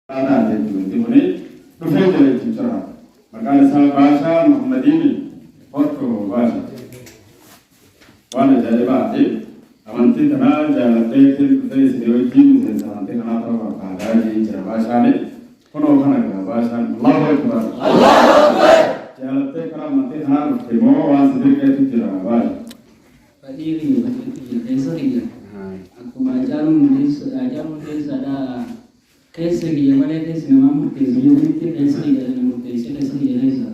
هذا تقولي رفيق التجارة مكان سال باشا محمدين فوتو باشا وانا جالباتي أمانتي تنا جالتي كل سيدوجي من سانتي كنا ترى كهذا جيجرا باشا لي كنوا كنا باشا الله أكبر الله أكبر جالتي كنا أمانتي تنا رفيقو واسدي كتجرا باشا Padiri Desari aku ajarum desa ada kesegi mana desa nama murtezi murti desari ada murtezi desari desa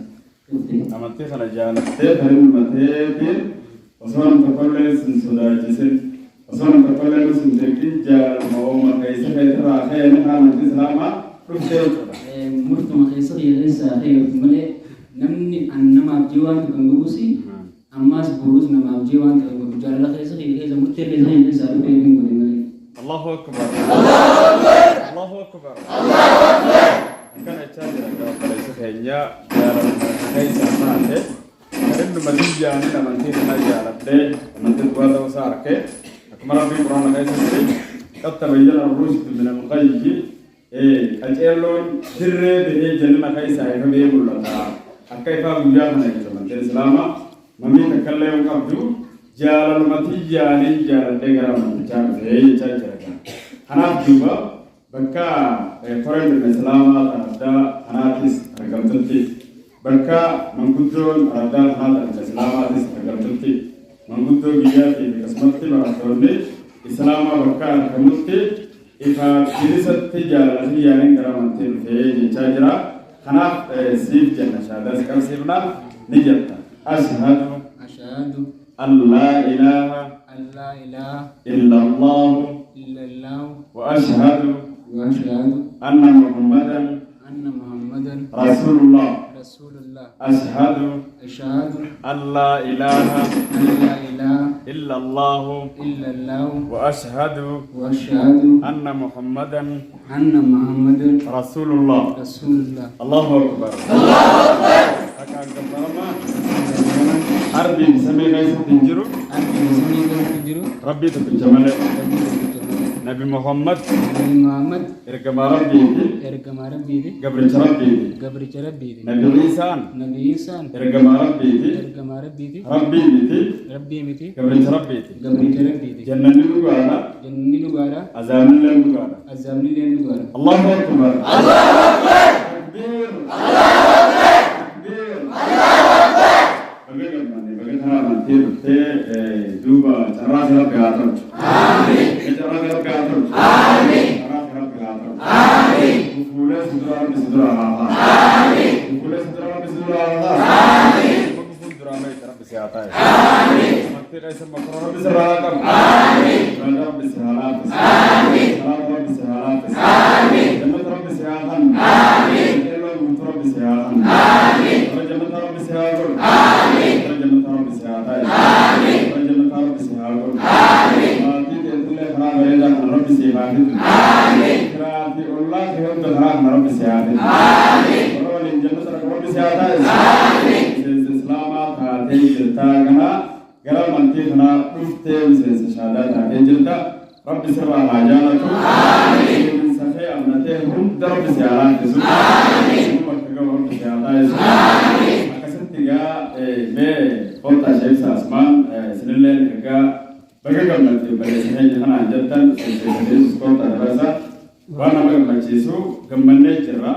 أمانتي خنا جالتي هرم متى وصلنا تقولي سنسودا جسد وصلنا تقولي سنتكين جال ماوما كيسة كيسة راحة نحن نتي سلامة رفيق murtu makesegi desa ayo male namni annama abjiwan kangusi amas burus nama abjiwan kangusi jala kesegi desa murti desari desa ayo pengen male الله أكبر الله أكبر الله أكبر الله أكبر كان يتشاجر كليس كينيا جال كيسة راحة كريم مدينة أنا منتي هنا جالبتة منتي بوادا وساركة أكمل في قرآن كيسة قد تبين الرشد من الغي أجلون سر به جنة كيسة يفهم يقول أكيف بيجانا كيسة منتي إسلاما ممي تكلم كابدو جال المتي جاني جال تجارة منتي جال أنا بجوا بكا فرد الإسلام أبدا أنا تيس رجعتني بكا منقطون أبدا هذا الإسلام تيس رجعتني منقطو بيجا في كسمتي براتوني إسلام بكا كمتي إذا كنيسة جالتي يعني كرامتي في جاجرا أنا سيف جنة شهادة سكان سيفنا نجتا أشهد أن لا إله إلا الله وأشهد أن محمدا رسول الله أشهد أن لا إله إلا الله وأشهد أن محمدا رسول الله الله أكبر أربي سمي غيث تنجرو ربي تبجمله نبي محمد إركما ربي قبر ربي نبي عيسى إركما ربي متي قبر ربي جنة لغارة أزام لغارة الله أكبر الله أكبر تكبير الله أكبر تكبير الله أكبر bagaimana nanti duba cara serap keatur. Amin. Cara serap keatur. Amin. Cara serap keatur. Amin. Bukulah sudara Allah. Amin. Bukulah sudara Allah. Amin. Bukulah sudara terap kesehatan. Amin. Mati rasa makroh berserahkan. Amin. Berada berserahkan. Amin. Berada berserahkan. Amin. Jemaat terap kesehatan. Amin. Elok terap kesehatan. Amin. Jemaat terap kesehatan. Amin. آمين. رجل كارب سهالون. آمين. ماتي تقول خراب هذا رب سيفاهم. آمين. خراب الله كهون خراب رب سيفاهم. آمين. ورول الجنة رب سيفاهم. آمين. الإسلام هذه جلتاعنا غير منتي خنا رفته وسيس شهادة هذه جلتا رب سيفا ماجانا. آمين. من سخي أمنته هم رب سيفاهم. آمين. هم رب سيفاهم. آمين. أكسنتيا ما قلت شيء ساسمان سنلين كا بقى نتي بس هي جهنا جدا سيدي قلت هذا وانا بقى مجلسو كمنة جرا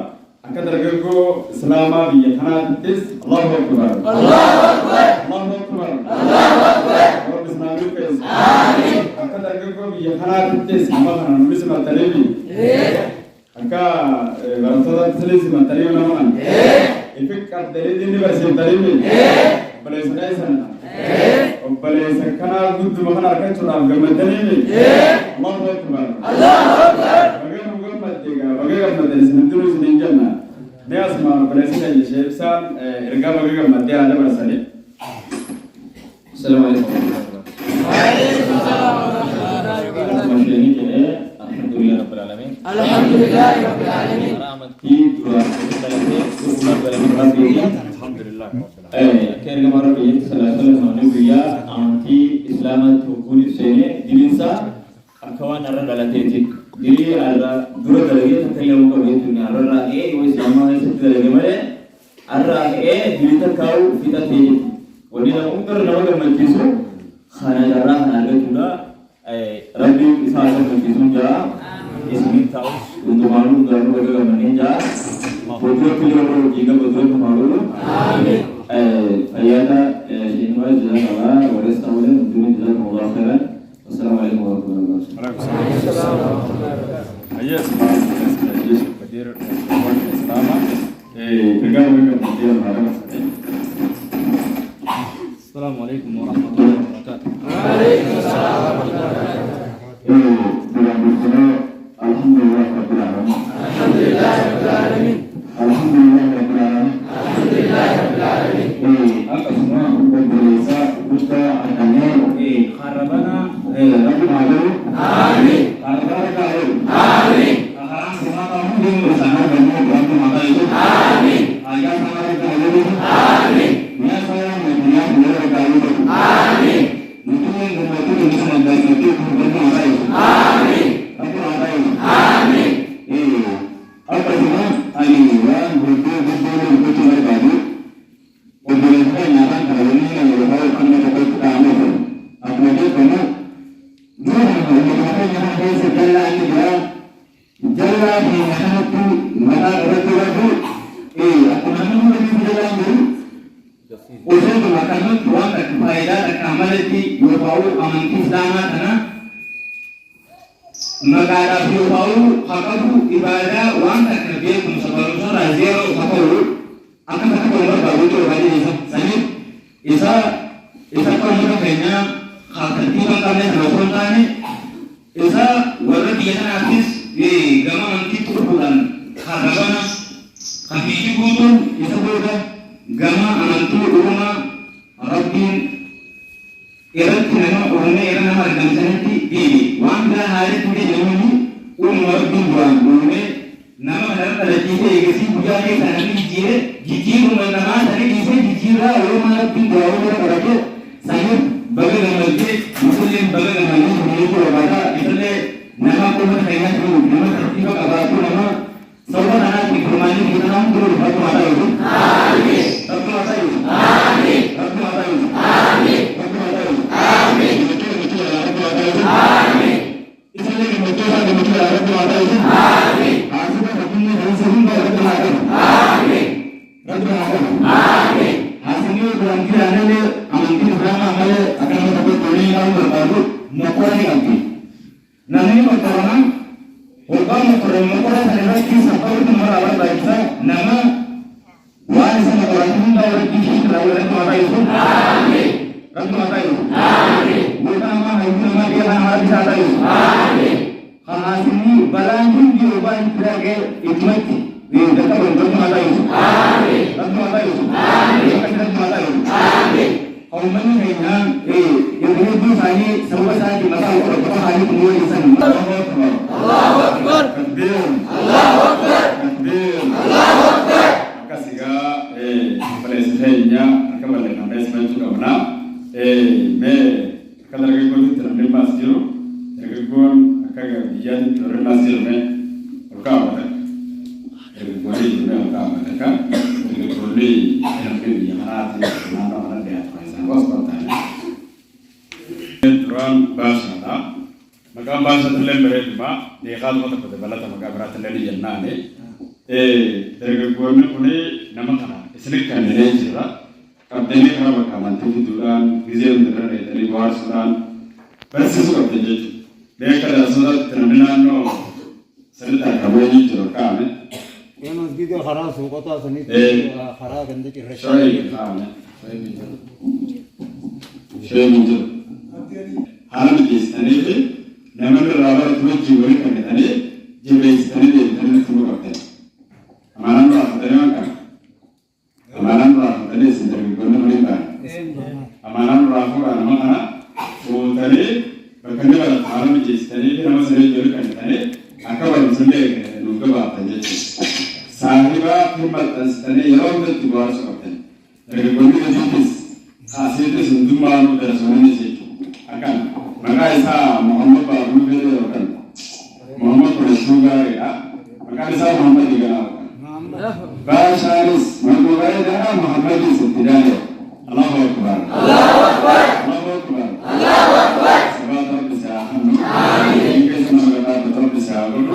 أكثر كيكو سلاما بيجنا تيس الله أكبر الله أكبر الله أكبر الله أكبر رب سنابي كيس آمين أكثر كيكو بيجنا تيس ما كنا نلبس ماتريبي أكا برسالة سلسلة ماتريبي نمان إفك كاتري ديني بس ماتريبي بلسنا كنا قد ما كنا ركعنا جمدني الله أكبر الله أكبر بقى مديكا بقى مدرسة ندرس نيجانا ناس ما بلسنا يشيل سان إرجع بقى مديا هذا برسالة السلام عليكم وعليكم السلام الحمد لله رب العالمين الحمد لله رب العالمين الحمد لله كان مرة بيجي سلاسل نبيا أنتي إسلام تقولي سنة دينسا أكوان نرى دلتي دي على دور دلتي تكلم كم dunia arra e wis sama sesuatu gamare arra e dilita kau kita ti wadi na umur nama gamajisu khana darah naga juga rabbi isa gamajisu ja ismi taus untuk malu daru baga gamanija betul betul jika betul malu amin ayata jinwa jazakallah wa rastawla untuk jazakallah khairan. Assalamualaikum warahmatullahi wabarakatuh. Ayah sebagai hadir bersama dengan kemudian ada Assalamualaikum warahmatullahi wabarakatuh. Waalaikumsalam warahmatullahi wabarakatuh. Alhamdulillah rabbil alamin. Alhamdulillah rabbil alamin. Alhamdulillah rabbil alamin. Alhamdulillah rabbil alamin. Apa semua Berbeza kita adanya harabana Rabbi Mahalu. amin. Alhamdulillah kau. Amin. Sekarang semua kamu di bersama dengan Rabbi Mahalu. Amin. Ayat sama kita ini. Amin. Nia saya media boleh kali. Amin. Mungkin membantu dengan membantu Rabbi Mahalu. Amin. Rabbi Mahalu. Amin. Apa semua ayat betul lagi. Pemerintah nyaran kalau ini yang berlaku kena dapat kamu. Apalagi kamu dua pemerintah yang ada segala ini dia jalan di mana tu mana berlaku. Aku nama mungkin jalan dulu. Usaha tu makanan tuan tak faedah tak amal itu berbau aman Islam mana. Negara berbau hakabu ibadah wan tak kerja kumsabaru razero hakabu. Akan satu orang baru itu lagi isa kau mungkin kayaknya hal yang kami lakukan ini isa walau dia nanti gama nanti turun karena kami itu pun isa berada gama nanti rumah Rabbin erat nama orangnya erat nama agama nanti di wangga hari itu dia ini Rabbin orangnya nama dalam ada tiga ekasi bukan yang sana ni jijir rumah nama tadi di sini jijir lah orang tinggal orang kerja saya bagaimana lagi muslim bagaimana lagi itu berada itu le nama pun saya dulu nama tertiba kabar tu nama saudara anak di rumah ini kita nama dulu satu mata itu amin satu mata itu amin satu mata itu amin satu mata itu amin betul betul satu mata itu amin itu le betul satu mata itu amin Amin. Amin. Hasilnya berarti ada le amantin drama ada akan dapat tulis dalam berbaru mokornya ganti. Namanya mokoran, orang mokoran adalah kisah kalau itu merawat baiknya nama waris mokoran itu dari kisah terawal mata itu. Amin. Ratu mata itu. Amin. Bukan nama itu nama dia nama bisa itu. Amin. Hasilnya balanjut diubah sebagai hikmat. Dekat untuk mata itu. Amin. Ratu mata itu. Amin. Ratu mata itu. Amin. Kalau menurutnya, yang ini saya semua saya di mata orang tua hari semua di sana. Allahu Akbar. Takbir. Allahu Akbar. Takbir. Allahu Akbar. Kasiga presenya kembali ke basement juga mana me kadar ke kon terane pasiro terke kon akaga bijan terane pasiro me ka apa Boleh juga kalau kan, boleh yang kedua hati mana mana dia pasang bos pertanyaan. Tuan bahasa tak, maka bahasa terlebih berapa? Dia kalau kita pada balat maka berat terlebih jenah ni. Terkebun ni nama kana. Islik kan ni juga. Kapten ni kalau kaman tu tuan, gizi untuk dari luar suran. Bersesu kapten jadi. Dia kalau surat terminal no, serta kabel juga kan. ये मस्जिद का खराब होगा तो असली खराब गंदे की rush Syai kan. Syai muncul. Haram di sana itu, nama berawal itu jiwari kan tadi, jiwari sana itu tadi semua kapten. Amalan lah tadi mana? Amalan lah tadi sendiri guna mereka. Amalan lah pun nama mana? So tadi, berkena pada haram di sana itu nama sendiri jiwari kan tadi, akal sendiri nunggu apa jadi. Sahiba firman tadi yang itu luar sekali. Dari bumi itu hasil itu sendiri dari sana itu akan. Maka isa Muhammad baru beliau akan Muhammad bersuara ya. Maka isa Muhammad دينا باشارس مقبولة محمد ستداني الله أكبر الله أكبر الله أكبر الله أكبر سبحان رب العالمين آمين كيف نقول رب العالمين